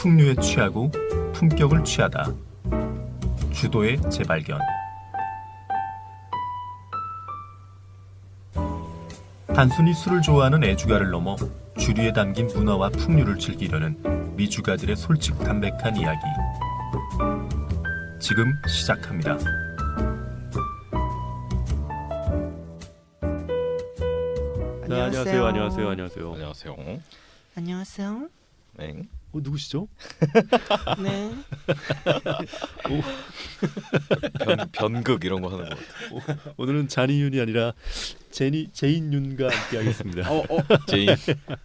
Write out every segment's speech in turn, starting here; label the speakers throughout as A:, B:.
A: 풍류에 취하고 품격을 취하다. 주도의 재발견. 단순히 술을 좋아하는 애주가를 넘어 주류에 담긴 문화와 풍류를 즐기려는 미주가들의 솔직 담백한 이야기. 지금 시작합니다.
B: 자, 안녕하세요.
C: 안녕하세요.
D: 안녕하세요.
C: 네.
B: 누구시죠?
D: 네.
C: 변극 이런 거 하는 거 같아요.
B: 오늘은 잔이윤이 아니라 제인윤과 함께하겠습니다.
C: 제인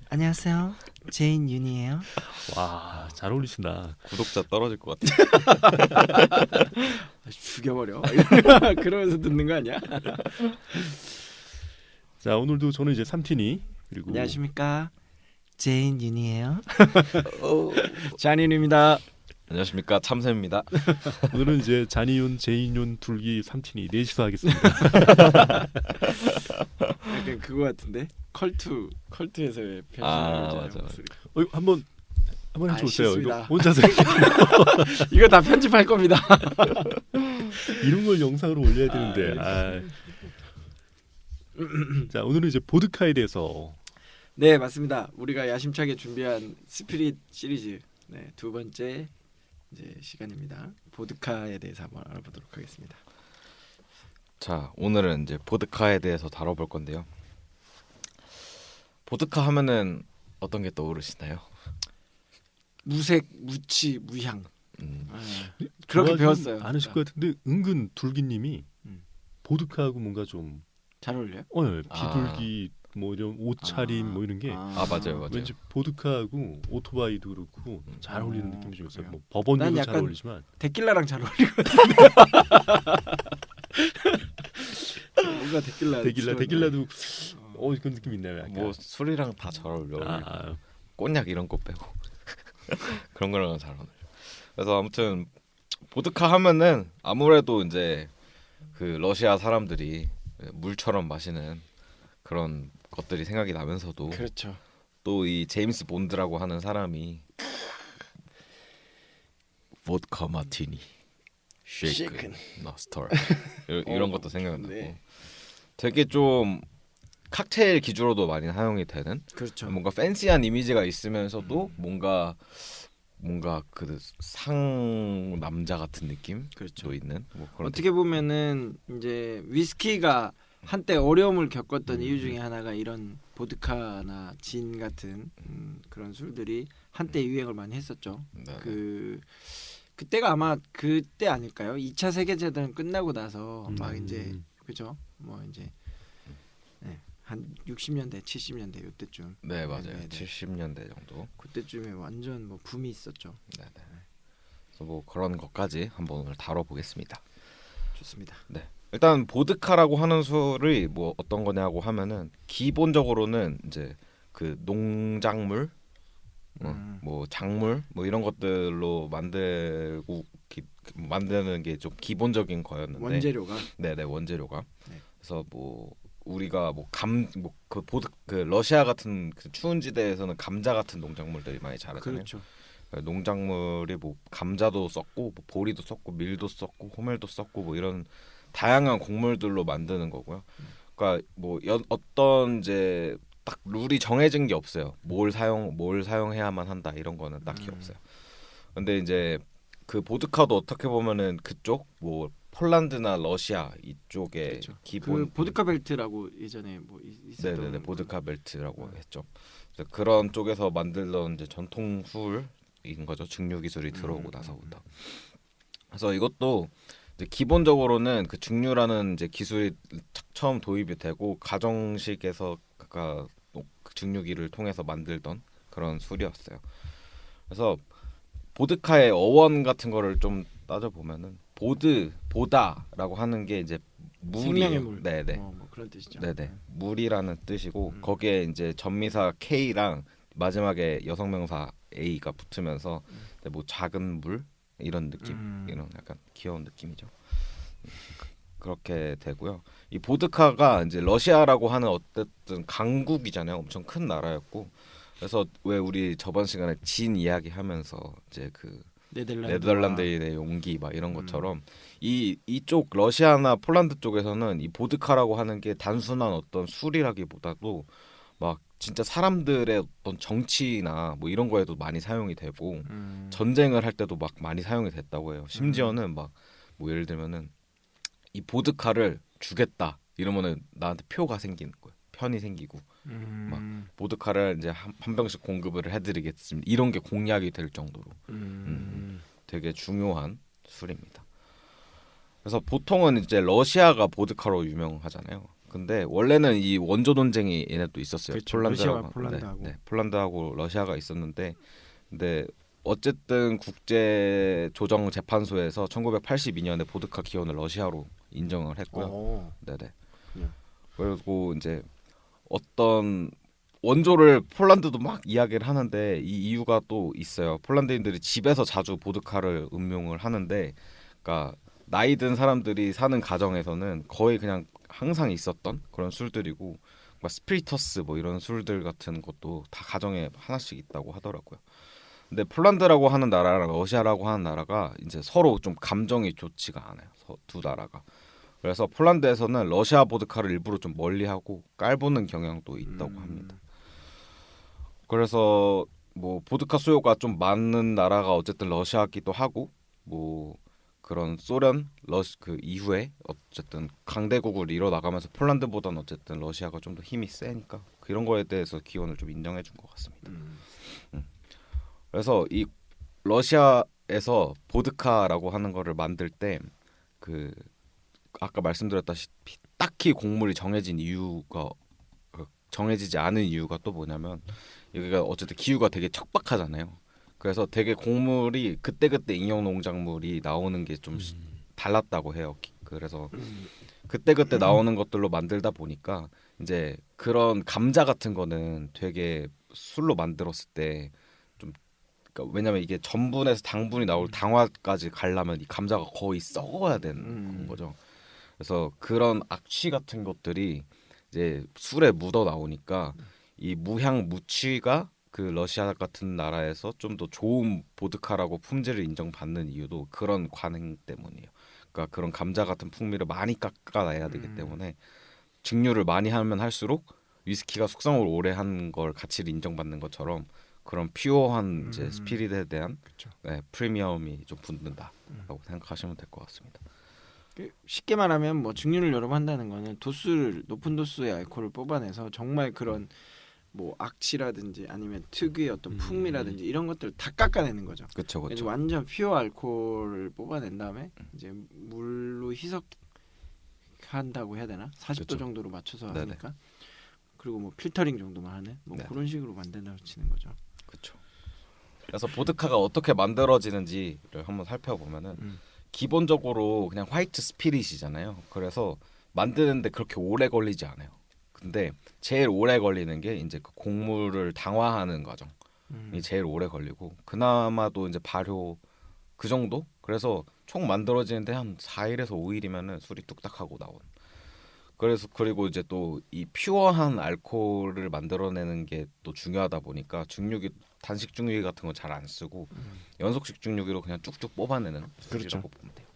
D: 안녕하세요. 제인 윤이에요.
B: 와, 잘 어울리신다.
C: 구독자 떨어질 것 같아요.
D: 죽여버려. 그러면서 듣는 거 아니야?
B: 자, 오늘도 저는 이제 삼틴이 그리고
D: 안녕하십니까. 제인 윤이에요. 잔인입니다.
C: 안녕하십니까, 참새입니다.
B: 오늘은 이제 잔이윤, 제인윤, 둘기, 삼틴이 넷이서 하겠습니다.
D: 약간 그거 같은데 컬트에서의
C: 맞아.
B: 한번 해줘보세요. 이거
D: 싫습니다.
B: 혼자서
D: 이거 다 편집할 겁니다.
B: 이런 걸 영상으로 올려야 되는데. 자, 오늘은 이제 보드카에 대해서.
D: 네, 맞습니다. 우리가 야심차게 준비한 스피릿 시리즈 두 번째 이제 시간입니다. 보드카에 대해서 한번 알아보도록 하겠습니다.
C: 자, 오늘은 이제 보드카에 대해서 다뤄볼 건데요. 보드카 하면은 어떤 게 떠오르시나요?
D: 무색, 무치, 무향. 그렇게
B: 좋아하진
D: 배웠어요.
B: 않으실 것 같은데 은근 둘기님이 보드카하고 뭔가 좀
D: 잘 어울려요?
B: 비둘기 뭐 이런 옷차림 뭐 이런 게
C: 맞아요.
B: 왠지 보드카하고 오토바이도 그렇고 잘 어울리는 느낌이 좀 있어요.
D: 그래요?
B: 뭐 법원도
D: 난
B: 잘
D: 약간
B: 어울리지만
D: 데킬라랑 잘 어울릴 것 같은데. 뭔가
B: 데킬라도 그런 느낌 있나요? 약간.
C: 뭐 술이랑 다 잘 어울려. 꼰약 이런 거 빼고 그런 거랑 잘 어울려. 그래서 아무튼 보드카 하면은 아무래도 이제 그 러시아 사람들이 물처럼 마시는 그런 것들이 생각이 나면서도
D: 그렇죠.
C: 또 이 제임스 본드라고 하는 사람이 보드카 마티니 쉐이큰 스토리 이런 것도 생각나고 되게 좀 칵테일 기주로도 많이 사용이 되는
D: 그렇죠.
C: 뭔가 팬시한 이미지가 있으면서도 뭔가 그 상남자 같은 느낌도
D: 그렇죠.
C: 있는 뭐 그런
D: 어떻게 보면은 이제 위스키가 한때 어려움을 겪었던 이유 중에 하나가 이런 보드카나 진 같은 그런 술들이 한때 유행을 많이 했었죠. 그때가 아마 그때 아닐까요? 2차 세계대전 끝나고 나서 막 이제 그죠? 뭐 이제 한 60년대, 70년대 이때쯤.
C: 네, 맞아요. 70년대 정도.
D: 그때쯤에 완전 뭐 붐이 있었죠.
C: 네. 그래서 뭐 그런 것까지 한번 오늘 다뤄보겠습니다.
D: 좋습니다.
C: 네. 일단 보드카라고 하는 술이 뭐 어떤 거냐고 하면은 기본적으로는 이제 그 농작물, 뭐 작물, 뭐 이런 것들로 만드는 게 좀 기본적인 거였는데
D: 원재료가.
C: 네네 원재료가.
D: 네.
C: 그래서 뭐 우리가 그 러시아 같은 그 추운 지대에서는 감자 같은 농작물들이 많이 자라잖아요.
D: 그렇죠.
C: 농작물이 뭐 감자도 썼고 뭐 보리도 썼고 밀도 썼고 호밀도 썼고 뭐 이런 다양한 곡물들로 만드는 거고요. 그러니까 뭐 어떤 이제 딱 룰이 정해진 게 없어요. 뭘 사용해야만 한다 이런 거는 딱히 없어요. 근데 이제 그 보드카도 어떻게 보면은 그쪽 뭐 폴란드나 러시아 이쪽에
D: 그렇죠.
C: 기본
D: 그 보드카 벨트라고 예전에 뭐 있었던
C: 네네네 보드카 벨트라고 했죠. 그래서 그런 쪽에서 만들던 이제 전통 술인 거죠. 증류 기술이 들어오고 나서부터. 그래서 이것도 이제 기본적으로는 그 증류라는 이제 기술이 처음 도입이 되고 가정식에서 그 증류기를 통해서 만들던 그런 술이었어요. 그래서 보드카의 어원 같은 거를 좀 따져 보면은 보다라고 하는 게 이제
D: 생명의
C: 물이에요.
D: 물.
C: 네네.
D: 뭐 그런 뜻이죠.
C: 네네. 물이라는 뜻이고 거기에 이제 전미사 K랑 마지막에 여성명사 A가 붙으면서 뭐 작은 물 이런 느낌, 이런 약간 귀여운 느낌이죠. 그렇게 되고요. 이 보드카가 이제 러시아라고 하는 어쨌든 강국이잖아요. 엄청 큰 나라였고 그래서 왜 우리 저번 시간에 진 이야기하면서 이제 그
D: 네덜란드와
C: 네덜란드의 용기 막 이런 것처럼 이쪽 러시아나 폴란드 쪽에서는 이 보드카라고 하는 게 단순한 어떤 술이라기보다도 막 진짜 사람들의 어떤 정치나 뭐 이런 거에도 많이 사용이 되고 전쟁을 할 때도 막 많이 사용이 됐다고 해요. 심지어는 막 뭐 예를 들면은 이 보드카를 주겠다 이러면은 나한테 표가 생기는 거예요. 편이 생기고 막 보드카를 이제 한 병씩 공급을 해드리겠습니다. 이런 게 공약이 될 정도로 되게 중요한 술입니다. 그래서 보통은 이제 러시아가 보드카로 유명하잖아요. 근데 원래는 이 원조 논쟁이 얘네도 있었어요.
D: 그렇죠. 러시아와 폴란드하고.
C: 네, 폴란드하고 러시아가 있었는데, 근데 어쨌든 국제 조정 재판소에서 1982년에 보드카 기원을 러시아로 인정을 했고요.
D: 오.
C: 네네.
D: 그냥.
C: 그리고 이제 어떤 원조를 폴란드도 막 이야기를 하는데 이 이유가 또 있어요. 폴란드인들이 집에서 자주 보드카를 음용을 하는데, 그러니까 나이 든 사람들이 사는 가정에서는 거의 그냥 항상 있었던 그런 술들이고, 막 스피리터스 뭐 이런 술들 같은 것도 다 가정에 하나씩 있다고 하더라고요. 근데 폴란드라고 하는 나라랑 러시아라고 하는 나라가 이제 서로 좀 감정이 좋지가 않아요. 두 나라가. 그래서 폴란드에서는 러시아 보드카를 일부러 좀 멀리하고 깔보는 경향도 있다고 합니다. 그래서 뭐 보드카 수요가 좀 많은 나라가 어쨌든 러시아기도 하고, 뭐 그런 소련 그 이후에 어쨌든 강대국을 이뤄 나가면서 폴란드보다는 어쨌든 러시아가 좀 더 힘이 세니까 그런 거에 대해서 기원을 좀 인정해 준 것 같습니다. 그래서 이 러시아에서 보드카라고 하는 거를 만들 때 그 아까 말씀드렸다시피 딱히 곡물이 정해진 이유가 정해지지 않은 이유가 또 뭐냐면, 여기가 어쨌든 기후가 되게 척박하잖아요. 그래서 되게 곡물이 그때그때 인형 농작물이 나오는 게 좀 달랐다고 해요. 그래서 그때그때 나오는 것들로 만들다 보니까 이제 그런 감자 같은 거는 되게 술로 만들었을 때 좀, 그러니까 왜냐면 이게 전분에서 당분이 나올 당화까지 가려면 이 감자가 거의 썩어야 되는 거죠. 그래서 그런 악취 같은 것들이 이제 술에 묻어 나오니까 이 무향 무취가 그 러시아 같은 나라에서 좀 더 좋은 보드카라고 품질을 인정받는 이유도 그런 관행 때문이에요. 그러니까 그런 감자 같은 풍미를 많이 깎아내야 되기 때문에 증류를 많이 하면 할수록 위스키가 숙성을 오래 한 걸 가치를 인정받는 것처럼 그런 퓨어한 이제 스피릿에 대한 네, 프리미엄이 좀 붙는다라고 생각하시면 될 것 같습니다.
D: 쉽게 말하면 뭐 증류를 여러 번 한다는 거는 도수를 높은 도수의 알코올을 뽑아내서 정말 그런 뭐 악취라든지 아니면 특유의 어떤 풍미라든지 이런 것들을 다 깎아내는 거죠.
C: 그렇죠,
D: 그래서
C: 그렇죠.
D: 완전 퓨어 알코올을 뽑아낸 다음에 이제 물로 희석한다고 해야 되나? 40도
C: 그쵸.
D: 정도로 맞춰서
C: 네네.
D: 하니까. 그리고 뭐 필터링 정도만 하는 뭐
C: 네.
D: 그런 식으로 만든다고 치는 거죠.
C: 그렇죠. 그래서 보드카가 어떻게 만들어지는지를 한번 살펴보면은 기본적으로 그냥 화이트 스피릿이잖아요. 그래서 만드는데 그렇게 오래 걸리지 않아요. 근데 제일 오래 걸리는 게 이제 그 곡물을 당화하는 과정이 제일 오래 걸리고, 그나마도 이제 발효 그 정도? 그래서 총 만들어지는데 한 4일에서 5일이면은 술이 뚝딱하고 나온. 그래서 그리고 이제 또 이 퓨어한 알코올을 만들어내는 게 또 중요하다 보니까 증류기 단식 증류기 같은 거 잘 안 쓰고 연속식 증류기로 그냥 쭉쭉 뽑아내는 술이라고 보면 돼요.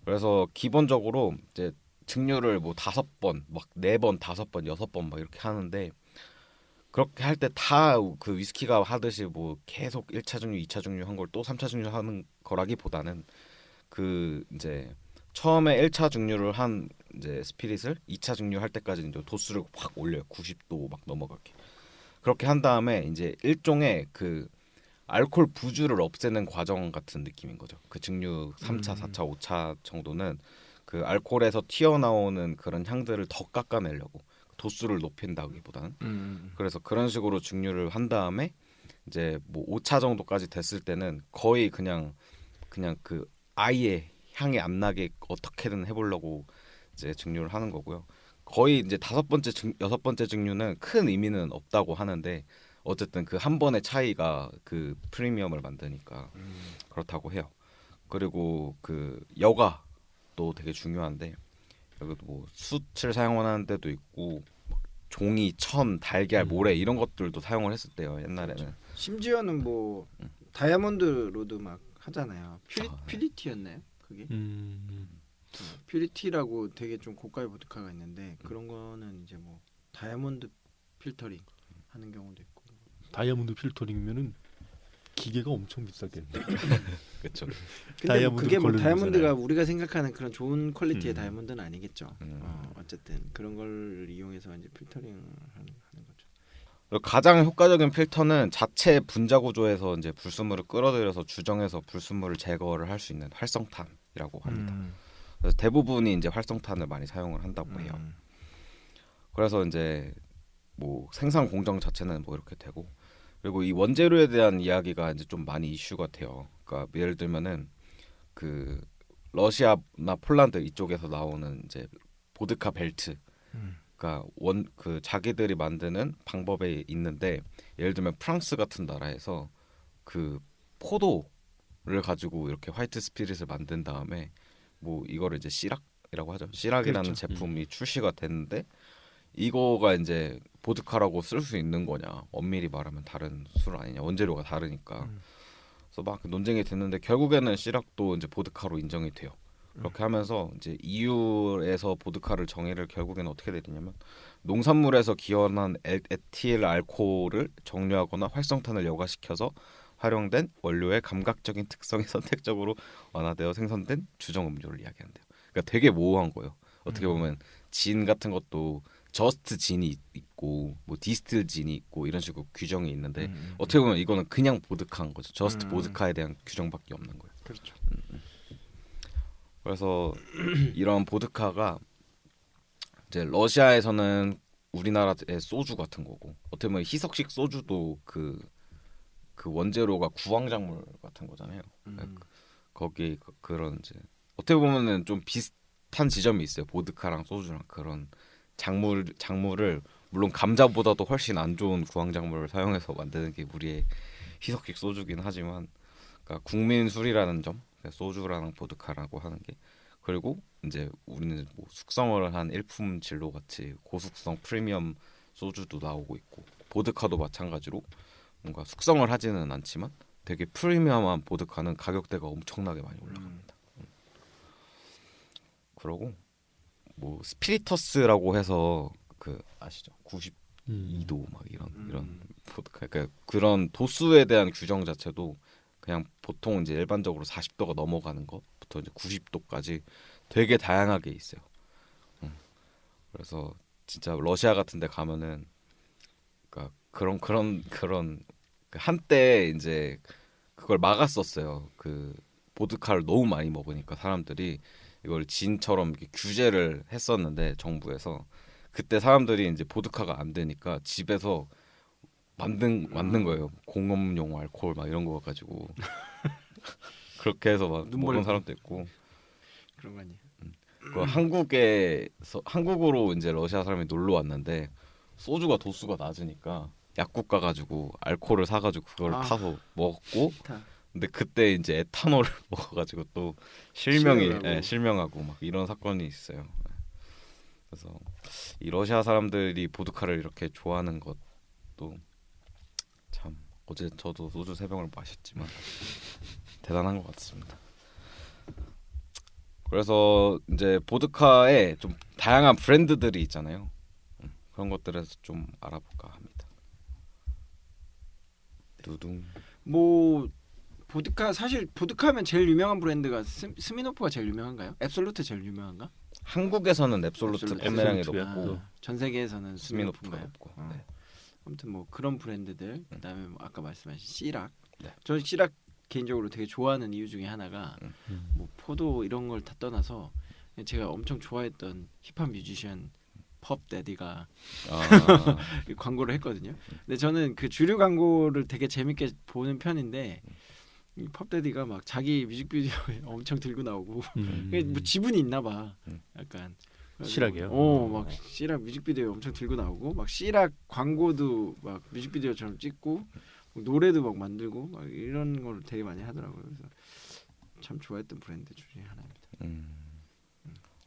C: 그래서 기본적으로 이제 증류를 뭐 5번, 막 4번, 5번, 6번 막 이렇게 하는데, 그렇게 할 때 다 그 위스키가 하듯이 뭐 계속 1차 증류, 2차 증류 한 걸 또 3차 증류 하는 거라기보다는 그 이제 처음에 1차 증류를 한 이제 스피릿을 2차 증류할 때까지 이제 도수를 확 올려요. 90도 막 넘어가게. 그렇게 한 다음에 이제 일종의 그 알코올 부주를 없애는 과정 같은 느낌인 거죠. 그 증류 3차, 4차, 5차 정도는 그 알코올에서 튀어나오는 그런 향들을 더 깎아내려고 도수를 높인다기보다는 그래서 그런 식으로 증류를 한 다음에 이제 뭐 5차 정도까지 됐을 때는 거의 그냥 그 아예 향이 안 나게 어떻게든 해보려고 이제 증류를 하는 거고요. 거의 이제 5번째, 6번째 증류는 큰 의미는 없다고 하는데 어쨌든 그 한 번의 차이가 그 프리미엄을 만드니까 그렇다고 해요. 그리고 그 여가도 되게 중요한데, 여기도 뭐 숯을 사용하는 데도 있고 종이, 천, 달걀, 모래 이런 것들도 사용을 했었대요 옛날에는.
D: 심지어는 뭐 다이아몬드 로드 막 하잖아요. 퓨리티였나요? 그게 퓨리티라고 되게 좀 고가의 보드카가 있는데 그런 거는 이제 뭐 다이아몬드 필터링 하는 경우도 있고.
B: 다이아몬드 필터링이면은 기계가 엄청 비싸겠네.
C: 그렇죠.
D: 근데 뭐
B: 다이아몬드
D: 그게 뭐
B: 걸르는
D: 다이아몬드가
B: 거잖아요.
D: 우리가 생각하는 그런 좋은 퀄리티의 다이아몬드는 아니겠죠.
C: 음.
D: 어쨌든 그런 걸 이용해서 이제 필터링을 하는 거죠.
C: 그리고 가장 효과적인 필터는 자체 분자 구조에서 이제 불순물을 끌어들여서 주정해서 불순물을 제거를 할 수 있는 활성탄이라고 합니다. 그래서 대부분이 이제 활성탄을 많이 사용을 한다고 해요. 그래서 이제 뭐 생산 공정 자체는 뭐 이렇게 되고, 그리고 이 원재료에 대한 이야기가 이제 좀 많이 이슈가 돼요. 그러니까 예를 들면은 그 러시아나 폴란드 이쪽에서 나오는 이제 보드카 벨트, 그러니까 그 자기들이 만드는 방법에 있는데, 예를 들면 프랑스 같은 나라에서 그 포도를 가지고 이렇게 화이트 스피릿을 만든 다음에 뭐 이거를 이제 시락이라고 하죠. 시락이라는
D: 그렇죠.
C: 제품이 출시가 됐는데 이거가 이제 보드카라고 쓸 수 있는 거냐, 엄밀히 말하면 다른 술 아니냐, 원재료가 다르니까. 그래서 막 논쟁이 됐는데 결국에는 시락도 이제 보드카로 인정이 돼요. 그렇게 하면서 이제 EU에서 보드카를 정의를 결국에는 어떻게 되냐면, 농산물에서 기원한 에틸 알코올을 정류하거나 활성탄을 여과시켜서 활용된 원료의 감각적인 특성이 선택적으로 완화되어 생성된 주정 음료를 이야기한대요. 그러니까 되게 모호한 거예요. 어떻게 보면 진 같은 것도 저스트 진이 있고 뭐 디스틸 진이 있고 이런 식으로 규정이 있는데 어떻게 보면 이거는 그냥 보드카인 거죠. 저스트 보드카에 대한 규정밖에 없는 거예요.
D: 그렇죠.
C: 그래서 이런 보드카가 이제 러시아에서는 우리나라의 소주 같은 거고, 어떻게 보면 희석식 소주도 그 원재료가 구황작물 같은 거잖아요. 거기 그런 이제 어떻게 보면은 좀 비슷한 지점이 있어요. 보드카랑 소주랑 그런 작물을 물론 감자보다도 훨씬 안 좋은 구황작물을 사용해서 만드는 게 우리의 희석식 소주긴 하지만, 그러니까 국민 술이라는 점, 그러니까 소주랑 보드카라고 하는 게, 그리고 이제 우리는 뭐 숙성을 한 일품 진로 같이 고숙성 프리미엄 소주도 나오고 있고, 보드카도 마찬가지로 뭔가 숙성을 하지는 않지만 되게 프리미엄한 보드카는 가격대가 엄청나게 많이 올라갑니다. 그리고 뭐 스피리터스라고 해서 그 아시죠? 92도 막 이런 보드카, 그러니까 그런 도수에 대한 규정 자체도 그냥 보통 이제 일반적으로 40도가 넘어가는 것부터 이제 90도까지 되게 다양하게 있어요. 그래서 진짜 러시아 같은 데 가면은 그러니까 그런 한때 이제 그걸 막았었어요. 그 보드카를 너무 많이 먹으니까 사람들이 이걸 진처럼 이렇게 규제를 했었는데, 정부에서 그때 사람들이 이제 보드카가 안 되니까 집에서 만든 거예요. 공업용 알코올 막 이런 거 가지고 그렇게 해서 막 먹은 사람도 있고.
D: 그런 거 아니에요?
C: 그 한국으로 이제 러시아 사람이 놀러 왔는데 소주가 도수가 낮으니까 약국 가가지고 알코올을 사가지고 그걸 타서 먹고, 근데 그때 이제 에탄올을 먹어가지고 또 실명하고 막 이런 사건이 있어요. 그래서 이 러시아 사람들이 보드카를 이렇게 좋아하는 것도 참, 어제 저도 소주 3병을 마셨지만 대단한 것 같습니다. 그래서 이제 보드카에 좀 다양한 브랜드들이 있잖아요. 그런 것들에서 좀 알아볼까 합니다. 두둥.
D: 뭐 보드카, 사실 보드카면 제일 유명한 브랜드가 스미노프가 제일 유명한가요? 앱솔루트 제일 유명한가?
C: 한국에서는 앱솔루트
D: 앱솔루트.
C: 판매량이
B: 앱솔루트가
C: 높고
D: 전 세계에서는
C: 스미노프가
D: 스미노프인가요?
C: 높고. 네.
D: 아무튼 뭐 그런 브랜드들, 그다음에 뭐 아까 말씀하신 시락.
C: 네.
D: 저는 시락 개인적으로 되게 좋아하는 이유 중에 하나가 뭐 포도 이런 걸 다 떠나서 제가 엄청 좋아했던 힙합 뮤지션 펍 데디가 광고를 했거든요. 근데 저는 그 주류 광고를 되게 재밌게 보는 편인데, 이 펍 데디가 막 자기 뮤직비디오에 엄청 들고 나오고 뭐 지분이 있나 봐. 약간
B: 시락이요?
D: 막 시락 뮤직비디오에 엄청 들고 나오고, 막 시락 광고도 막 뮤직비디오처럼 찍고, 노래도 막 만들고 막 이런 걸 되게 많이 하더라고요. 그래서 참 좋아했던 브랜드 중에 하나입니다.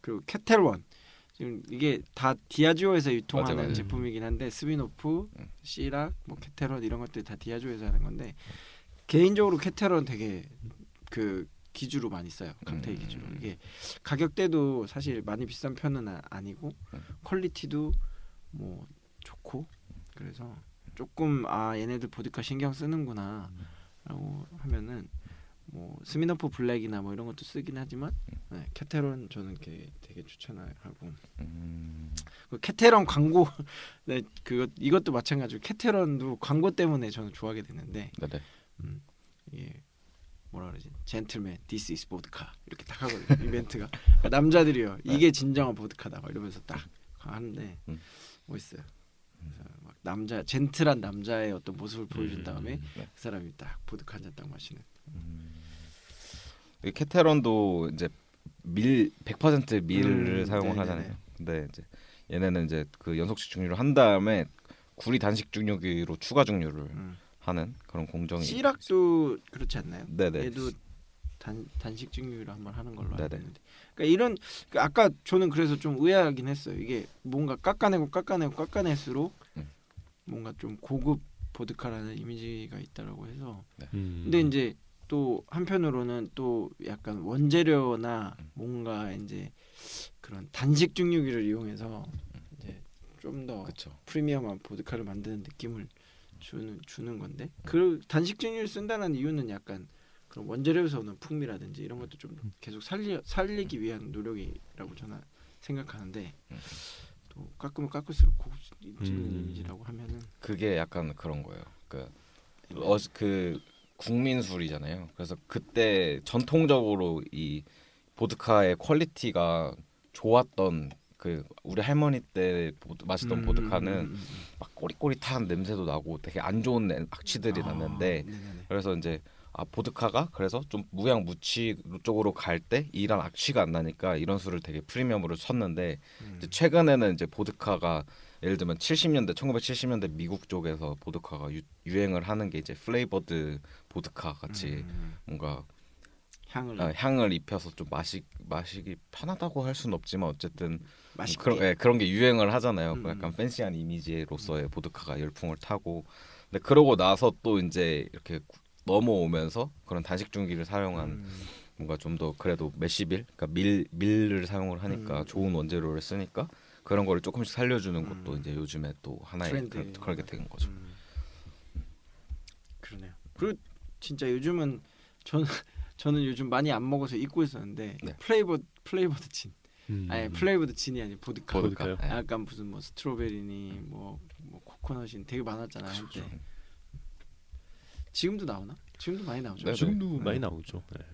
D: 그리고 케텔원, 지금 이게 다 디아지오에서 유통하는
C: 맞아요.
D: 제품이긴 한데 스미노프, 시락, 뭐 케테론 이런 것들 다 디아지오에서 하는 건데 개인적으로 케테론 되게 그 기주로 많이 써요. 칵테일 기주로. 이게 가격대도 사실 많이 비싼 편은 아니고 퀄리티도 뭐 좋고 그래서 조금 얘네들 보드카 신경 쓰는구나라고 하면은 뭐 스미노프 블랙이나 뭐 이런 것도 쓰긴 하지만 네, 케테론 저는 되게 추천하고 그 케테론 광고 네, 이것도 마찬가지로 케테론도 광고 때문에 저는 좋아하게 됐는데
C: 네네.
D: 이게 뭐라 그러지? 젠틀맨, this is 보드카 이렇게 딱 하거든요. 이벤트가 남자들이요. 이게 진정한 보드카다 막 이러면서 딱 하는데 멋있어요. 그래서 막 남자 젠틀한 남자의 어떤 모습을 보여준 다음에 그 사람이 딱 보드카 한 잔 딱 마시는.
C: 이 케테론도 이제 100% 밀을 사용을
D: 네네네.
C: 하잖아요. 근데 이제 얘네는 이제 그 연속식 증류를 한 다음에 구리 단식 증류기로 추가 증류를 하는 그런 공정이.
D: 시락도 그렇지 않나요?
C: 네네.
D: 얘도 단식 증류를 한번 하는 걸로 알고
C: 네네.
D: 있는데. 그러니까 이런 아까 저는 그래서 좀 의아하긴 했어요. 이게 뭔가 깎아낼수록 뭔가 좀 고급 보드카라는 이미지가 있다라고 해서. 근데 이제 또 한편으로는 또 약간 원재료나 뭔가 이제 그런 단식 증류기를 이용해서 이제 좀 더
C: 그렇죠.
D: 프리미엄한 보드카를 만드는 느낌을 주는 건데 그 단식 증류를 쓴다는 이유는 약간 그런 원재료에서 오는 풍미라든지 이런 것도 좀 계속 살리기 위한 노력이라고 저는 생각하는데 또 깎으면 깎을수록 고급진 이미지라고 하면은
C: 그게 약간 그런 거예요. 그 국민술이잖아요. 그래서 그때 전통적으로 이 보드카의 퀄리티가 좋았던 그 우리 할머니 때 마시던 보드카는 막 꼬릿꼬릿한 냄새도 나고 되게 안 좋은 악취들이 났는데
D: 네네네.
C: 그래서 이제 보드카가 그래서 좀 무향무취 쪽으로 갈 때 이런 악취가 안 나니까 이런 술을 되게 프리미엄으로 쳤는데 이제 최근에는 이제 보드카가 예를 들면 1970년대 미국 쪽에서 보드카가 유행을 하는 게 이제 플레이버드 보드카 같이 뭔가 향을 입혀서 좀 마시기 편하다고 할 수는 없지만 어쨌든 그런 게 유행을 하잖아요. 약간 팬시한 이미지로서의 보드카가 열풍을 타고 근데 그러고 나서 또 이제 이렇게 넘어오면서 그런 단식 중기를 사용한 뭔가 좀 더 그래도 메시빌, 그러니까 밀을 사용을 하니까 좋은 원재료를 쓰니까 그런 거를 조금씩 살려주는 것도 이제 요즘에 또 하나의 그렇게 된 거죠.
D: 그러네요. 그리고 진짜 요즘은 저는 요즘 많이 안 먹어서 잊고 있었는데
C: 네.
D: 플레이버드 진. 아니 플레이버드 진이 아니 보드카.
C: 보드카요? 네.
D: 약간 무슨 뭐 스트로베리니 뭐 코코넛이 되게 많았잖아요 한때. 지금도 나오나? 지금도 많이 나오죠.
C: 네,
B: 지금도 많이 나오죠. 네.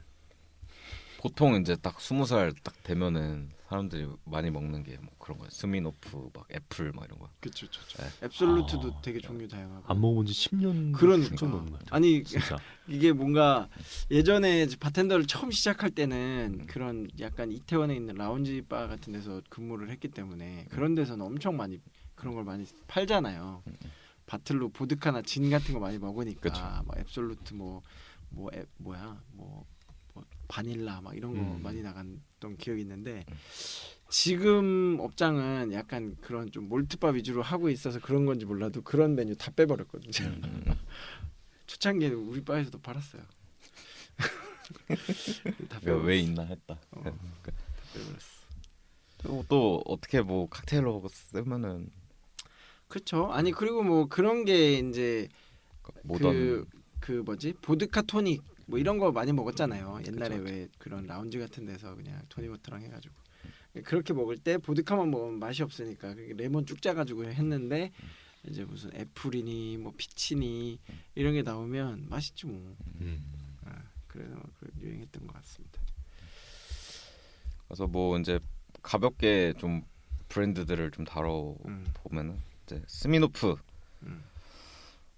C: 보통 이제 딱 20살 딱 되면은 사람들이 많이 먹는 게 뭐 그런 거예요. 스미노프 막 애플 막 이런 거.
D: 그렇죠.
C: 네.
D: 앱솔루트도 되게 종류 다양하고.
B: 안 먹어본 지 10년
D: 그러니까.
B: 좀 넘는 것 같아요.
D: 아니
B: 진짜.
D: 이게 뭔가 예전에 바텐더를 처음 시작할 때는 그런 약간 이태원에 있는 라운지 바 같은 데서 근무를 했기 때문에 그런 데서는 엄청 많이 그런 걸 많이 팔잖아요. 바틀로 보드카나 진 같은 거 많이 먹으니까
C: 그쵸.
D: 뭐 앱솔루트 뭐 바닐라 막 이런 거 많이 나갔던 기억이 있는데 지금 업장은 약간 그런 좀 몰트바 위주로 하고 있어서 그런 건지 몰라도 그런 메뉴 다 빼버렸거든요. 초창기에 우리 바에서도 팔았어요. 다
C: 왜 있나 했다.
D: 다 빼버렸어.
C: 또 어떻게 뭐 칵테일로 쓰면은
D: 그렇죠. 아니 그리고 뭐 그런 게 이제
C: 모던
D: 그 뭐지 보드카 토닉 뭐 이런 거 많이 먹었잖아요. 옛날에
C: 그쵸.
D: 왜 그런 라운지 같은 데서 그냥 토닉워터랑 해가지고 그렇게 먹을 때 보드카만 먹으면 맛이 없으니까 레몬 쭉 짜가지고 했는데 이제 무슨 애플이니 뭐 피치니 이런 게 나오면 맛있지 뭐. 그래서 유행했던 것 같습니다.
C: 그래서 뭐 이제 가볍게 좀 브랜드들을 좀 다뤄 보면은 이제 스미노프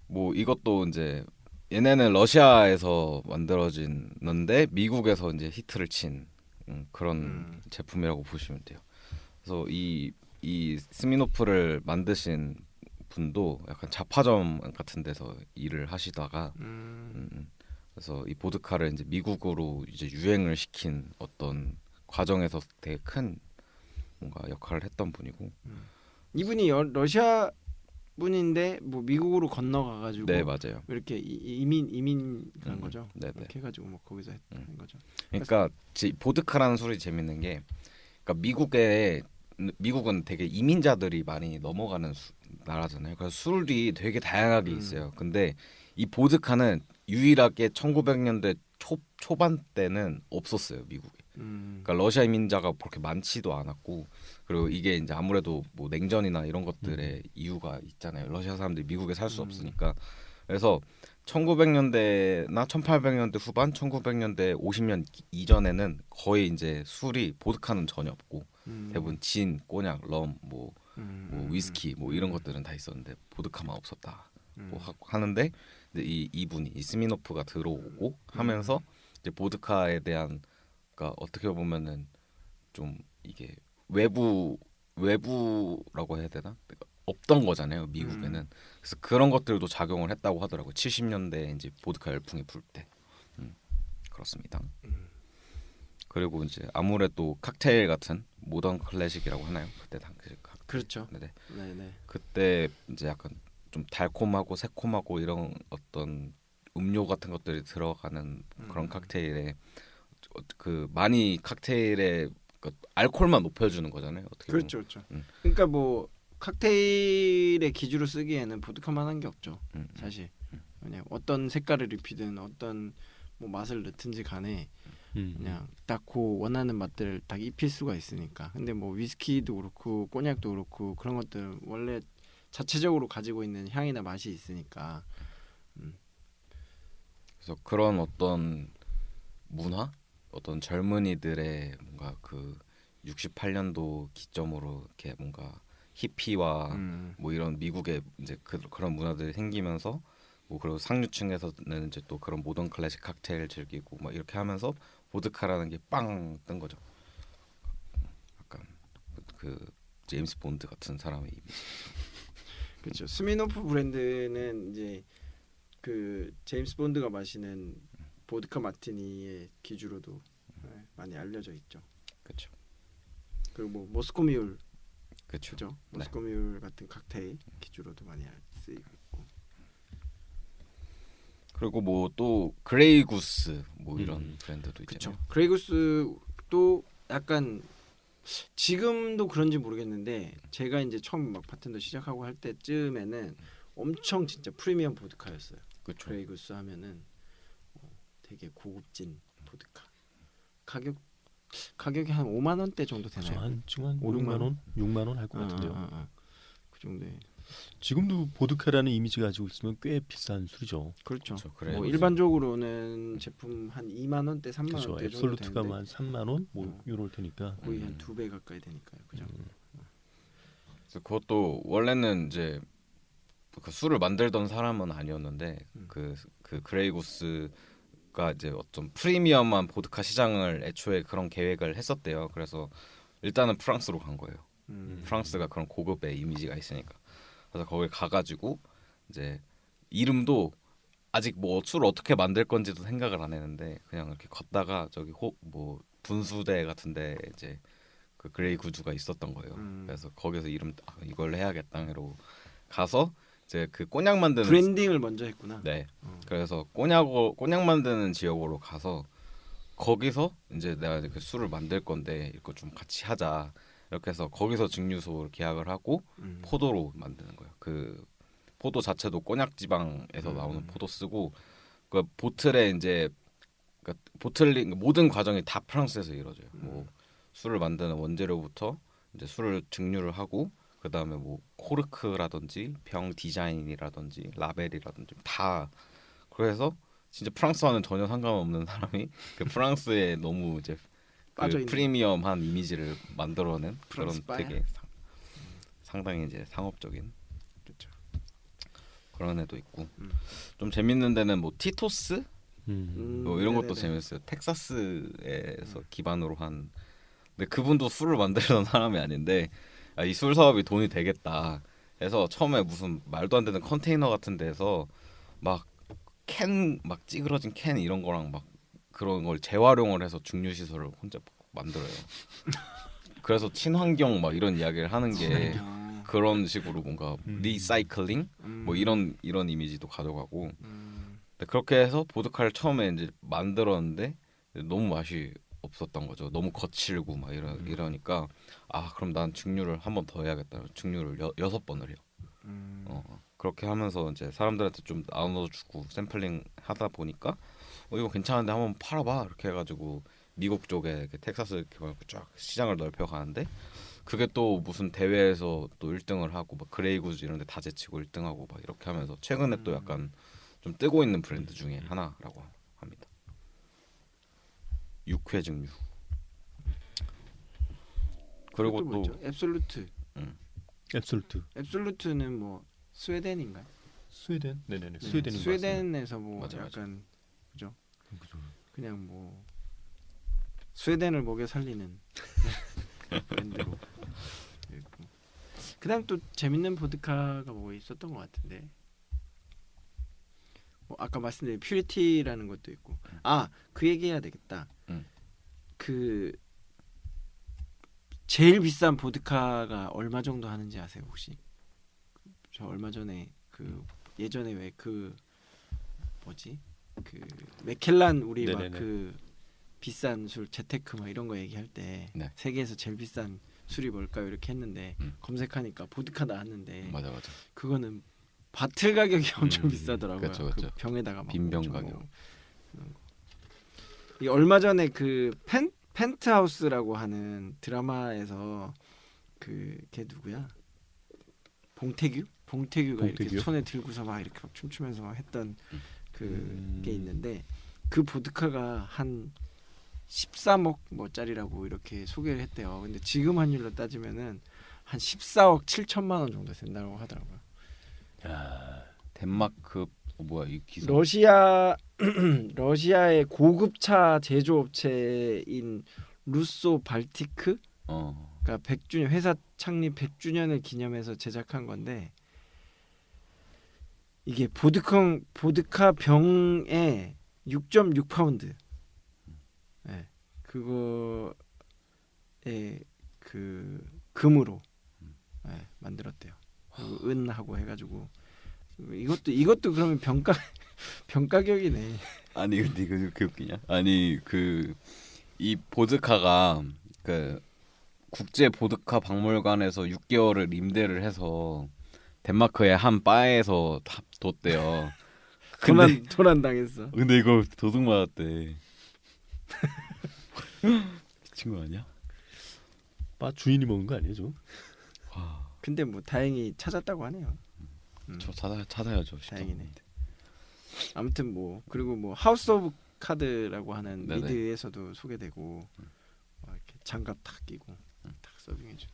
C: 뭐 이것도 이제 얘네는 러시아에서 만들어진 건데 미국에서 이제 히트를 친 그런 제품이라고 보시면 돼요. 그래서 이 스미노프를 만드신 분도 약간 잡화점 같은 데서 일을 하시다가 그래서 이 보드카를 이제 미국으로 이제 유행을 시킨 어떤 과정에서 되게 큰 뭔가 역할을 했던 분이고.
D: 이분이 러시아 분인데 뭐 미국으로 건너가가지고
C: 네 맞아요.
D: 이렇게 이민 간 거죠.
C: 네네.
D: 이렇게 해가지고 뭐 거기서 했던 거죠.
C: 그러니까 보드카라는 술이 재밌는 게, 그러니까 미국은 되게 이민자들이 많이 넘어가는 나라잖아요. 그래서 술이 되게 다양하게 있어요. 근데 이 보드카는 유일하게 1900년대 초반 때는 없었어요, 미국에. 그러니까 러시아 이민자가 그렇게 많지도 않았고, 그리고 이게 이제 아무래도 뭐 냉전이나 이런 것들의 이유가 있잖아요. 러시아 사람들이 미국에 살 수 없으니까. 그래서 1900년대나 1800년대 후반, 1900년대 50년 이전에는 거의 이제 술이 보드카는 전혀 없고 대부분 진, 꼬냑, 럼, 뭐 위스키 뭐 이런 것들은 다 있었는데 보드카만 없었다. 뭐 하는데 이제 이분이 스미노프가 들어오고 하면서 이제 보드카에 대한, 그러니까 어떻게 보면은 좀 이게 외부라고 해야 되나? 없던 거잖아요, 미국에는. 그래서 그런 것들도 작용을 했다고 하더라고요. 70년대 이제 보드카 열풍이 불 때. 그렇습니다. 그리고 이제 아무래도 칵테일 같은 모던 클래식이라고 하나요? 그때 당시
D: 그렇죠.
C: 네.
D: 네네.
C: 그때 이제 약간 좀 달콤하고 새콤하고 이런 어떤 음료 같은 것들이 들어가는 그런 칵테일에 그 많이 칵테일에 그 알코올만 높여주는 거잖아요. 어떻게 보면.
D: 그렇죠, 그렇죠. 그러니까 뭐 칵테일의 기주로 쓰기에는 보드카만 한 게 없죠. 사실 그냥 어떤 색깔을 입히든 어떤 뭐 맛을 넣든지 간에 그냥 딱 그 원하는 맛들을 딱 입힐 수가 있으니까. 근데 뭐 위스키도 그렇고 꼬냑도 그렇고 그런 것들 원래 자체적으로 가지고 있는 향이나 맛이 있으니까.
C: 그래서 그런 어떤 문화, 어떤 젊은이들의 뭔가 그 68년도 기점으로 이렇게 뭔가 히피와 뭐 이런 미국의 이제 그런 문화들이 생기면서 뭐 그리고 상류층에서는 이제 또 그런 모던 클래식 칵테일 즐기고 막 이렇게 하면서 보드카라는 게 빵 뜬 거죠. 약간 그 제임스 본드 같은 사람의 이미지.
D: 그렇죠. 스미노프 브랜드는 이제 그 제임스 본드가 마시는 보드카 마티니의 기주로도 많이 알려져 있죠.
C: 그렇죠.
D: 그리고 뭐 모스코 뮬,
C: 그렇죠.
D: 그죠?
C: 네.
D: 모스코 뮬 같은 칵테일 기주로도 많이 쓰이고 있고.
C: 그리고 뭐 또 그레이 구스 뭐 이런 브랜드도
D: 그렇죠.
C: 있잖아요.
D: 그레이구스도 약간 지금도 그런지 모르겠는데 제가 이제 처음 막 바텐더 시작하고 할 때쯤에는 엄청 진짜 프리미엄 보드카였어요.
C: 그렇죠.
D: 그레이구스 하면은 되게 고급진 보드카. 가격이 한 5만 원대 정도 되나요?
B: 한
D: 5,
B: 6만 원, 6만 원 할 것 같은데요.
D: 그 정도에.
B: 지금도 보드카라는 이미지 가지고 있으면 꽤 비싼 술이죠.
D: 그렇죠.
C: 그렇죠. 그래요.
D: 뭐 일반적으로는 제품 한 2만 원대, 3만
B: 그렇죠.
D: 원대 정도
B: 앱솔루트가
D: 되는데
B: 한 3만 원, 뭐 요럴 테니까.
D: 거의 한 2배 가까이 되니까요. 그죠?
C: 그래서 그것도 원래는 이제 그 술을 만들던 사람은 아니었는데 그 그레이구스가 이제 어떤 프리미엄한 보드카 시장을 애초에 그런 계획을 했었대요. 그래서 일단은 프랑스로 간 거예요. 프랑스가 그런 고급의 이미지가 있으니까. 그래서 거기 가가지고 이제 이름도 아직 뭐 술을 어떻게 만들 건지도 생각을 안 했는데 그냥 이렇게 걷다가 저기 뭐 분수대 같은데 이제 그 그레이 구주가 있었던 거예요. 그래서 거기서 이름 이걸 해야겠다 이러고 가서 이제 그 꼬냑 만드는
D: 브랜딩을 먼저 했구나.
C: 네. 그래서 꼬냑 만드는 지역으로 가서 거기서 이제 내가 이제 그 술을 만들 건데 이거 좀 같이 하자. 이렇게 해서 거기서 증류소를 계약을 하고 포도로 만드는 거예요. 그 포도 자체도 꼬냑 지방에서 나오는 포도 쓰고 그 보틀에 이제 그러니까 보틀링 모든 과정이 다 프랑스에서 이루어져요. 뭐 술을 만드는 원재료부터 이제 술을 증류를 하고 그 다음에 뭐 코르크라든지 병 디자인이라든지 라벨이라든지 다 그래서 진짜 프랑스와는 전혀 상관없는 사람이 그 프랑스에 너무 이제 그
D: 빠져있는.
C: 프리미엄한 이미지를 만들어낸 그런
D: 프랑스 바야.
C: 되게 상당히 이제 상업적인
D: 그렇죠.
C: 그런 애도 있고 좀 재밌는 데는 뭐 티토스 뭐 이런 것도
D: 네네네.
C: 재밌어요. 텍사스에서 기반으로 한 근데 그분도 술을 만들던 사람이 아닌데 이 술 사업이 돈이 되겠다 해서 처음에 무슨 말도 안 되는 컨테이너 같은 데서 막 찌그러진 캔 이런 거랑 막 그런 걸 재활용을 해서 증류 시설을 혼자 만들어요. 그래서 친환경 막 이런 이야기를 하는 게
D: 어.
C: 그런 식으로 뭔가 리사이클링 뭐 이런 이미지도 가져가고. 근데 그렇게 해서 보드카를 처음에 이제 만들었는데 너무 맛이 없었던 거죠. 너무 거칠고 막 이러니까 아 그럼 난 증류를 한 번 더 해야겠다. 증류를 6번을 해요. 그렇게 하면서 이제 사람들한테 좀 나눠주고 샘플링 하다 보니까 이거 괜찮은데 한번 팔아봐 이렇게 해가지고 미국 쪽에 이렇게 텍사스 이렇게 쫙 시장을 넓혀가는데 그게 또 무슨 대회에서 또 1등을 하고 막 그레이구즈 이런 데 다 제치고 1등하고 막 이렇게 하면서 최근에 또 약간 좀 뜨고 있는 브랜드 중에 하나라고 합니다. 육회 증류. 그리고
D: 그것도
C: 또
D: 뭐죠? 앱솔루트.
B: 앱솔루트.
D: 앱솔루트는 뭐 스웨덴인가요?
B: 스웨덴? 네네네.
D: 네,
B: 스웨덴인 것
D: 스웨덴에서 뭐
C: 맞아, 맞아.
D: 약간 그죠?
B: 그죠.
D: 그냥 뭐 스웨덴을 먹여 살리는 브랜드로 있고. 그다음 또 재밌는 보드카가 뭐 있었던 것 같은데. 뭐 아까 말씀드린 퓨리티라는 것도 있고. 아, 그 얘기해야 되겠다. 그 제일 비싼 보드카가 얼마 정도 하는지 아세요 혹시? 저 얼마 전에 그 예전에 왜 그 뭐지 그 맥켈란 우리 막
B: 네네네.
D: 그 비싼 술 재테크 막 이런 거 얘기할 때
C: 네.
D: 세계에서 제일 비싼 술이 뭘까요 이렇게 했는데 검색하니까 보드카 나왔는데
C: 맞아.
D: 그거는 바틀 가격이 엄청 비싸더라고요.
C: 그쵸.
D: 그 병에다가 막
C: 빈병
D: 엄청
C: 가격.
D: 넣은 거. 이 얼마 전에 그 펜트하우스라고 하는 드라마에서 그걔 누구야? 봉태규가 이렇게
B: 봉태규요?
D: 손에 들고서 막 이렇게 막 춤추면서 막 했던 그게 있는데 그 보드카가 한 13억 뭐짜리라고 이렇게 소개를 했대요. 근데 지금 환율로 따지면은 한 14억 7천만 원 정도 된다고 하더라고요.
B: 야,
C: 덴마크 뭐야 이 기사.
D: 러시아의 고급차 제조업체인 루소 발티크 그러니까 100주년 회사 창립 100주년을 기념해서 제작한 건데 이게 보드카 병에 6.6 파운드. 네, 그거에 그 금으로 네, 만들었대요. 그리고 은하고 해가지고 이것도 그러면 병가격이네.
C: 아니 근데 이거 그 웃기냐? 아니 그 이 보드카가 그 국제 보드카 박물관에서 6개월을 임대를 해서 덴마크의 한 바에서 뒀대요.
D: 도난 당했어.
C: 근데 이거 도둑 맞았대. 미친 거 아니야?
B: 바 주인이 먹은 거 아니에요, 저?
D: 근데 뭐 다행히 찾았다고 하네요.
C: 저 찾아야죠.
D: 다행이네. 아무튼 뭐 그리고 뭐 하우스 오브 카드라고 하는
C: 네네.
D: 미드에서도 소개되고 막 이렇게 장갑 탁 끼고 탁 서빙해줘.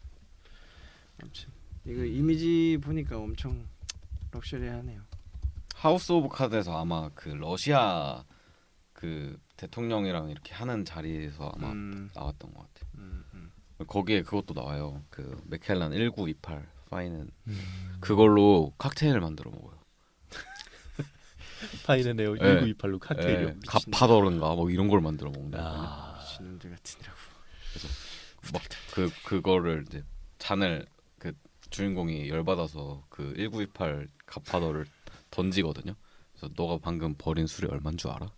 D: 아무튼 이거 이미지 보니까 엄청 럭셔리하네요.
C: 하우스 오브 카드에서 아마 그 러시아 그 대통령이랑 이렇게 하는 자리에서 아마 나왔던 것 같아요. 거기에 그것도 나와요. 그 맥켈란 1928 파인은 그걸로 칵테일 만들어 먹어요.
B: 파인앤에어
C: 네.
B: 1928로 칵테일이요.
C: 네, 가파도른가 뭐 이런 걸 만들어 먹는다.
B: 아,
D: 미친놈들 같으니라고.
C: 막 그거를 이제 잔을 그 주인공이 열받아서 그 1928 가파도를 던지거든요. 그래서 너가 방금 버린 술이 얼마인 줄 알아?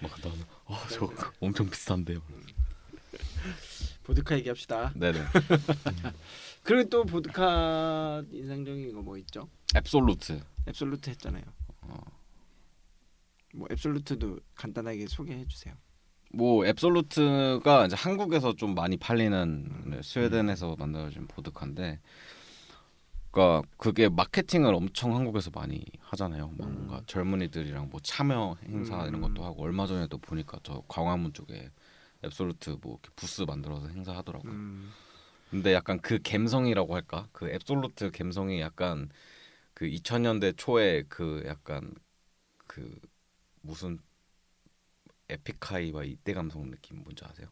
C: 막 나는 저 엄청 비싼데요.
D: 보드카 얘기합시다.
C: 네네.
D: 그리고 또 보드카 인상적인 거 뭐 있죠?
C: 앱솔루트.
D: 앱솔루트 했잖아요. 뭐 앱솔루트도 간단하게 소개해 주세요.
C: 뭐 앱솔루트가 이제 한국에서 좀 많이 팔리는 스웨덴에서 만들어진 보드카인데, 그러니까 그게 마케팅을 엄청 한국에서 많이 하잖아요. 막 뭔가 젊은이들이랑 뭐 참여 행사 이런 것도 하고, 얼마 전에도 보니까 저 광화문 쪽에 앱솔루트 뭐 이렇게 부스 만들어서 행사하더라고요. 근데 약간 그 감성이라고 할까? 그 앱솔루트 감성이 약간 그 2000년대 초에 그 약간 그 무슨 에픽하이와 이때 감성 느낌 뭔지 아세요?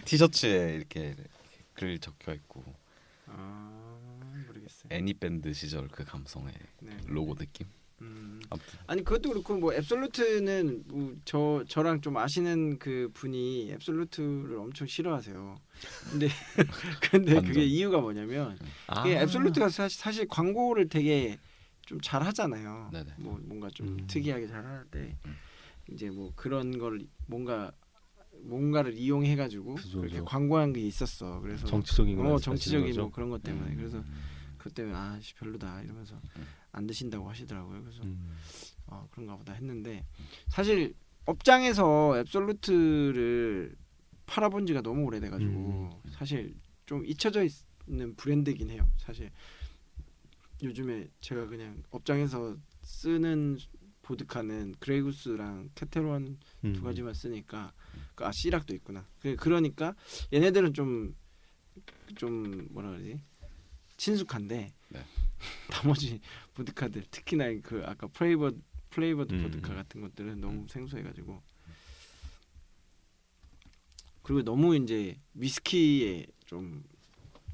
C: 티셔츠에 이렇게 글 적혀 있고
D: 모르겠어요.
C: 애니밴드 시절 그 감성의
D: 네.
C: 로고 느낌.
D: 아니 그것도 그렇고 뭐 앱솔루트는 뭐 저랑 좀 아시는 그 분이 앱솔루트를 엄청 싫어하세요. 근데 근데
C: 완전.
D: 그게 이유가 뭐냐면 그게 앱솔루트가 사실 광고를 되게 좀 잘하잖아요.
C: 네네.
D: 뭐 뭔가 좀 특이하게 잘하는데 이제 뭐 그런 걸 뭔가를 이용해 가지고
B: 그죠,
D: 그렇게
B: 그죠.
D: 광고한 게 있었어. 그래서
B: 정치적인 거 말씀하시는
D: 정치적인
B: 거죠?
D: 뭐 그런 것 때문에 그래서 그것 때문에 씨 별로다 이러면서 안 드신다고 하시더라고요. 그래서 그런가 보다 했는데 사실 업장에서 앱솔루트를 팔아본 지가 너무 오래돼가지고 사실 좀 잊혀져 있는 브랜드이긴 해요. 사실 요즘에 제가 그냥 업장에서 쓰는 보드카는 그레이구스랑 캐테론 두 가지만 쓰니까 씨락도 있구나. 그러니까 얘네들은 좀 뭐라 그러지? 친숙한데
C: 네.
D: 나머지 보드카들 특히나 그 아까 플레이버드 보드카 같은 것들은 너무 생소해가지고 그리고 너무 이제 위스키에 좀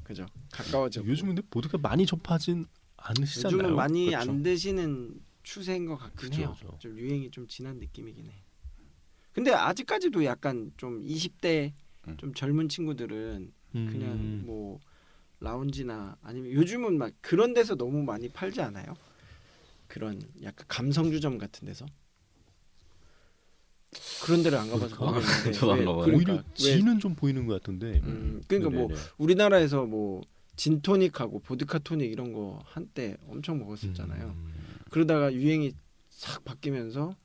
D: 그죠 가까워져.
B: 요즘 근데 보드카 많이 접하진 않으시잖아요.
D: 요즘은 많이
B: 그렇죠.
D: 안 드시는 추세인 것 같긴
B: 그죠,
D: 해요.
B: 그죠.
D: 좀 유행이 좀 지난 느낌이긴 해. 근데 아직까지도 약간 좀 20대 좀 젊은 친구들은 그냥 뭐 라운지나 아니면 요즘은 막 그런 데서 너무 많이 팔지 않아요? 그런 약간 감성주점 같은 데서 그런 데를 안 가봐서
B: 그럴까?
D: 모르겠는데
C: 저도 안 가봐요.
B: 오히려 지는 좀 보이는 것 같은데.
D: 그러니까 뭐
B: 네네네.
D: 우리나라에서 뭐 진토닉하고 보드카 토닉 이런 거 한때 엄청 먹었었잖아요. 그러다가 유행이 싹 바뀌면서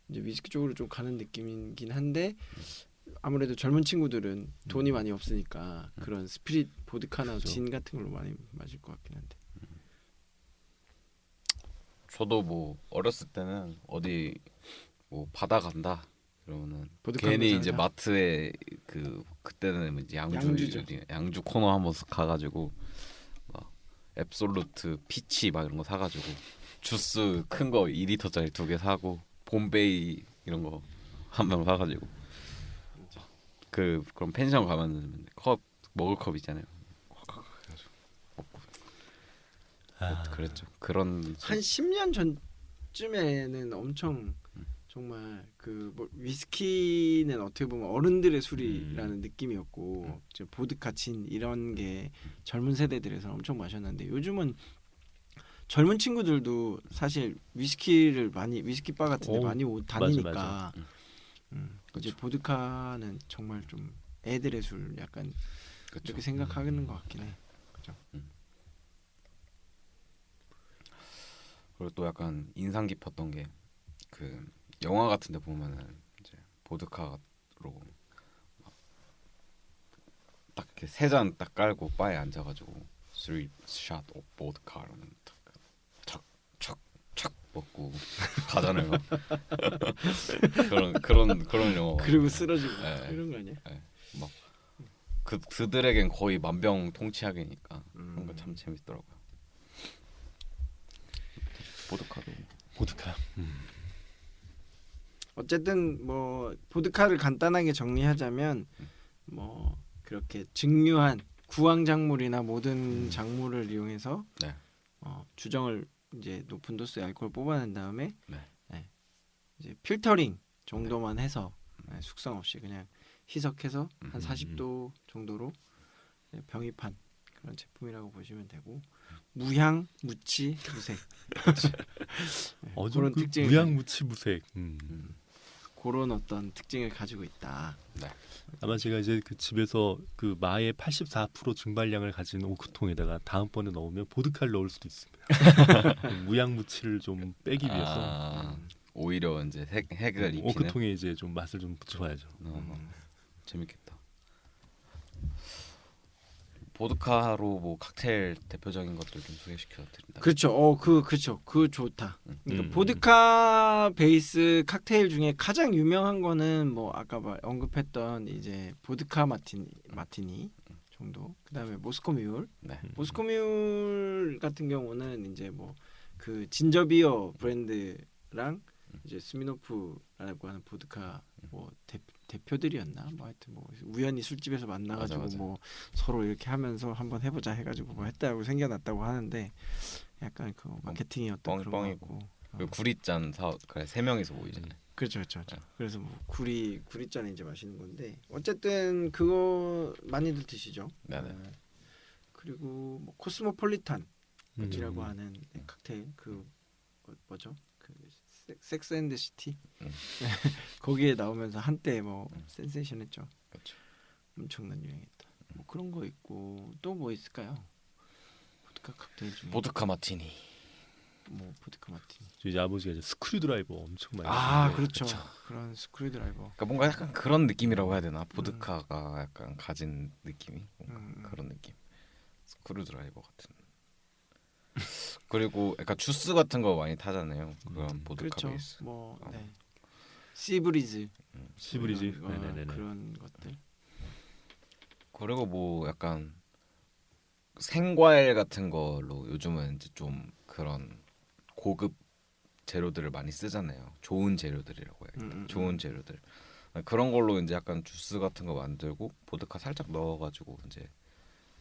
D: 이제 위스키 쪽으로 좀 가는 느낌이긴 한데 아무래도 젊은 친구들은 돈이 많이 없으니까 그런 스피릿 보드카나
B: 그죠.
D: 진 같은 걸로 많이 마실 것 같긴 한데.
C: 저도 뭐 어렸을 때는 어디 뭐 바다 간다 그러면은
D: 보드카
C: 괜히
D: 한잔
C: 이제
D: 하자.
C: 마트에 그때는 이제
D: 양주죠.
C: 양주 코너 한번 쓱 가가지고 막 앱솔루트 피치 막 이런 거 사가지고 주스 큰 거 2리터짜리 2개 사고 봄베이 이런 거 한 병 사가지고 그럼 펜션 가면은 컵 먹을 컵 있잖아요. 그랬죠. 그런
D: 한 10년 전쯤에는 엄청 정말 그뭐 위스키는 어떻게 보면 어른들의 술이라는 느낌이었고 이제 보드카 진 이런 게 젊은 세대들에서 엄청 마셨는데 요즘은 젊은 친구들도 사실 위스키를 많이 위스키 바 같은데 많이 다니니까
B: 맞아.
D: 이제 보드카는 정말 좀 애들의 술 약간
C: 그쵸.
D: 이렇게 생각하는 것 같긴 해. 그죠?
C: 그리고 또 약간 인상 깊었던 게 그 영화 같은데 보면은 이제 보드카로 딱 이렇게 세 잔 딱 깔고 바에 앉아가지고 3샷 오브 보드카 이러면 탁착착착 먹고 가잖아요. 그런 영화.
D: 그리고 쓰러지고
C: 네.
D: 이런 거 아니야?
C: 막 그들에겐 거의 만병통치약이니까 그런 거 참 재밌더라고요. 보드카도
B: 보드카.
D: 어쨌든 뭐 보드카를 간단하게 정리하자면 뭐 그렇게 증류한 구황작물이나 모든 작물을 이용해서
C: 네.
D: 주정을 이제 높은 도수의 알코올 뽑아낸 다음에
C: 네.
D: 이제 필터링 정도만 해서 숙성 없이 그냥 희석해서 한 40도 정도로 병입한 그런 제품이라고 보시면 되고 무향, 무치, 무색
B: 좀 그 무양무치무색.
D: 그런 어떤 특징을 가지고 있다.
C: 네.
B: 아마 제가 이제 그 집에서 그 마의 84% 증발량을 가진 오크통에다가 다음번에 넣으면 보드카를 넣을 수도 있습니다. 무양무치를 좀 빼기 위해서
C: 오히려 이제 핵을 입히는
B: 오크통에 이제 좀 맛을 좀 붙여봐야죠.
C: 재밌겠다. 보드카로 뭐 칵테일 대표적인 것들 좀 소개시켜 드린다.
D: 그렇죠. 그렇죠. 그 좋다. 그러니까 보드카 베이스 칵테일 중에 가장 유명한 거는 뭐 아까 언급했던 이제 보드카 마티니 정도. 그다음에 모스코 뮬.
C: 네.
D: 모스코 뮬 같은 경우는 이제 뭐 그 진저비어 브랜드랑 이제 스미노프라고 하는 보드카 뭐 대표들이었나 뭐 하여튼 뭐 우연히 술집에서 만나가지고
C: 맞아.
D: 뭐 서로 이렇게 하면서 한번 해보자 해가지고 뭐 했다고 생겨났다고 하는데 약간 그 마케팅이었던 그런 거
C: 뻥이고.
D: 같고
C: 그 구리짠 그래 3명이서 모이잖아요.
D: 그렇죠. 그래서 뭐 구리짠에 이제 마시는 건데 어쨌든 그거 많이들 드시죠.
C: 네네.
D: 그리고 뭐 코스모폴리탄이라고
B: 음.
D: 하는 칵테일 그 뭐죠? 그 섹스 앤드 시티 거기에 나오면서 한때 뭐 센세이션했죠.
C: 그렇죠.
D: 엄청난 유행했다. 뭐 그런 거 있고 또 뭐 있을까요? 보드카 칵테일 중에
C: 보드카 마티니.
D: 뭐 보드카 마티니.
B: 저희 아버지가 이제 스크류 드라이버 엄청 많이
D: 아
B: 쓰는데
D: 그렇죠. 그런 스크류드라이버.
C: 그러니까 뭔가 약간 그런 느낌이라고 해야 되나? 보드카가 약간 가진 느낌이 뭔가 그런 느낌. 스크류 드라이버 같은. 그리고 약간 주스 같은 거 많이 타잖아요. 그런 보드카
D: 그렇죠.
C: 베이스.
D: 뭐 네. 시브리즈
B: 시브리지.
D: 이런 거,
B: 네네네.
D: 그런 것들.
C: 그리고 뭐 약간 생과일 같은 걸로 요즘은 이제 좀 그런 고급 재료들을 많이 쓰잖아요. 좋은 재료들이라고 해요. 좋은 재료들. 그런 걸로 이제 약간 주스 같은 거 만들고 보드카 살짝 넣어가지고 이제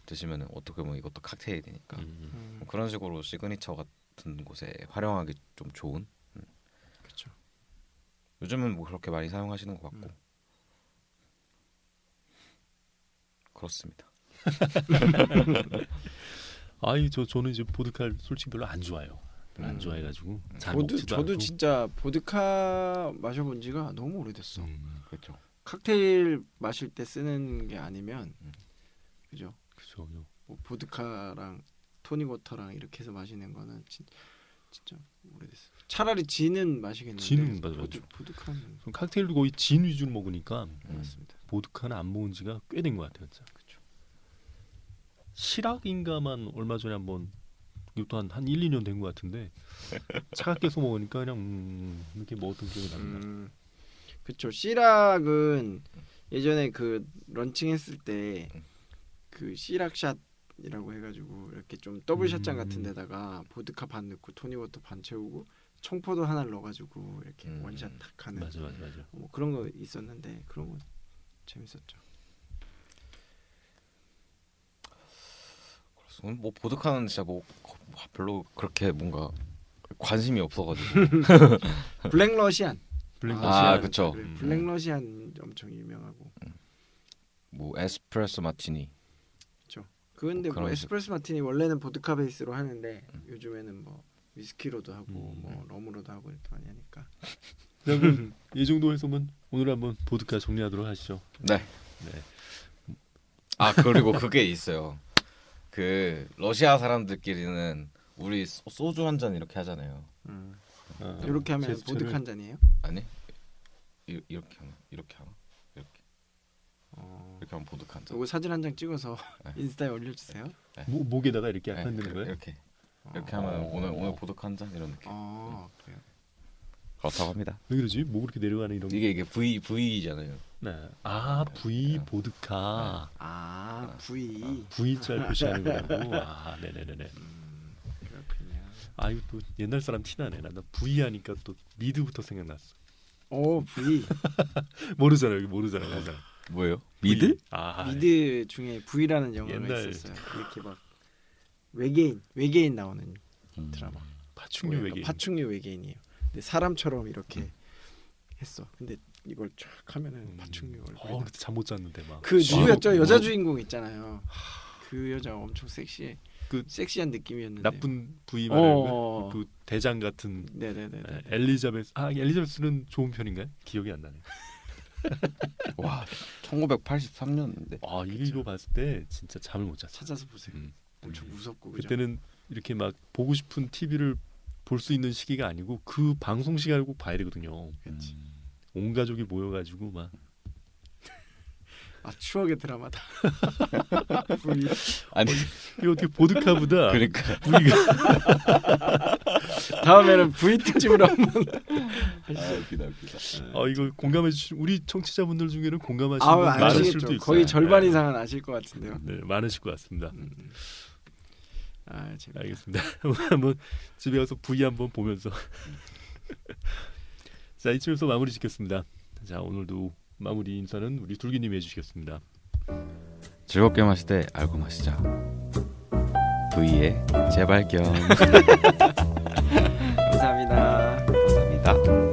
C: 드시면은 어떻게 보면 이것도 칵테일이니까 뭐 그런 식으로 시그니처 같은 곳에 활용하기 좀 좋은.
D: 그렇죠.
C: 요즘은 뭐 그렇게 많이 사용하시는 것 같고 그렇습니다.
B: 아이 저는 이제 보드카를 솔직히 별로 안 좋아해요. 별로 안 좋아해가지고 잘 먹지도
D: 저도
B: 않고.
D: 진짜 보드카 마셔본 지가 너무 오래됐어.
C: 그렇죠.
D: 칵테일 마실 때 쓰는 게 아니면 그죠?
B: 그죠.
D: 뭐 보드카랑 토닉워터랑 이렇게 해서 마시는 거는 진짜 오래됐어. 차라리 진은 마시겠는데.
B: 진은 맞아요.
D: 보드카는
B: 칵테일도 거의 진 위주로 먹으니까
D: 맞습니다.
B: 보드카는 안 먹은 지가 꽤 된 것 같아요, 진짜. 그렇죠. 시락인가만 얼마 전에 한번 이것도 한 1, 2년 된 것 같은데 차갑게 해서 먹으니까 그냥 이렇게 먹었던 기억이 납니다.
D: 그렇죠. 시락은 예전에 그 런칭했을 때 그 시락샷이라고 해가지고 이렇게 좀 더블샷잔 같은 데다가 보드카 반 넣고 토닉워터 반 채우고 청포도 하나를 넣어가지고 이렇게 원샷 탁 하는
B: 맞아.
D: 뭐 그런 거 있었는데 그런 거 재밌었죠.
C: 그래서 뭐 보드카는 진짜 뭐 별로 그렇게 뭔가 관심이 없어가지고.
D: 블랙러시안.
C: 아 그렇죠.
D: 그래, 블랙러시안 엄청 유명하고.
C: 뭐 에스프레소 마티니.
D: 그런데 뭐
C: 그런
D: 에스프레소 마티니 원래는 보드카 베이스로 하는데 요즘에는 뭐 위스키로도 하고 뭐 럼으로도 하고 이렇게 많이 하니까.
B: 그러면 이 정도 해서면 오늘 한번 보드카 정리하도록 하시죠.
C: 네.
B: 네.
C: 아 그리고 그게 있어요. 그 러시아 사람들끼리는 우리 소주 한 잔 이렇게 하잖아요.
D: 이렇게 하면
B: 제스처를-
D: 보드카 한 잔이에요?
C: 아니 이렇게 하나 이렇게 하면 보드카 한 잔.
D: 이거 사진 한 장 찍어서
C: 네.
D: 인스타에 올려주세요.
B: 목에다가 이렇게
C: 네,
B: 만드는 거예요?
C: 이렇게 하면 오늘 보드카 한 잔 이런 느낌.
D: 그래요.
C: 그렇다고 합니다.
B: 왜 그러지? 목 이렇게 내려가는 이런.
C: 이게 V잖아요.
B: 네. 아 V 보드카.
D: V.
B: V자 표시하는 거라고. 아 네네네네.
D: 그렇군요.
B: 아 이거 또 옛날 사람 티나네. 나 V 하니까 또 미드부터 생각났어.
D: V.
B: 모르잖아요. 여기 모르잖아요. 항상.
C: 뭐예요?
B: V.
C: 미드?
B: 아
D: 미드 중에 V라는 영화가
B: 옛날-
D: 있었어요. 이렇게 막 외계인 나오는 드라마.
B: 파충류 외계인.
D: 파충류 외계인이에요. 근데 사람처럼 이렇게 했어. 근데 이걸 쫙 하면은 파충류 얼굴이.
B: 그때 잠 못 잤는데 막.
D: 그 누구였죠?
B: 아,
D: 여자 주인공 있잖아요. 그 여자 엄청 섹시해.
B: 그
D: 섹시한 느낌이었는데.
B: 나쁜 V 말하는
D: 어.
B: 그 대장 같은.
D: 네네네.
B: 네, 엘리자베스. 엘리자베스는 좋은 편인가요? 기억이 안 나네.
C: 와 1983년인데.
B: 이거 봤을 때 진짜 잠을 못 잤어.
D: 찾아서 보세요. 엄청 무섭고 그죠?
B: 그때는 이렇게 막 보고 싶은 TV를 볼 수 있는 시기가 아니고 그 방송 시간을 꼭 봐야 되거든요. 온 가족이 모여가지고 막
D: 추억의 드라마다.
C: 아니
B: 이거 어떻게 보드카보다
C: 그러니까
B: V가
D: 다음에는 V 특집으로 한번.
C: 웃기다.
B: 이거 공감해 주신 우리 청취자분들 중에는 공감하시는 분 많으실
D: 아시겠죠.
B: 수도 있어요.
D: 거의 절반
B: 네.
D: 이상은 아실 것 같은데요.
B: 네, 많으실 것 같습니다.
D: 재밌다.
B: 알겠습니다. 한번 집에 가서 V 한번 보면서 자 이쯤에서 마무리 짓겠습니다. 자 오늘도 마무리 인사는 우리 둘기님이 해주시겠습니다.
C: 즐겁게 마실 때 알고 마시자. V의 재발견.
D: 감사합니다.
C: 감사합니다.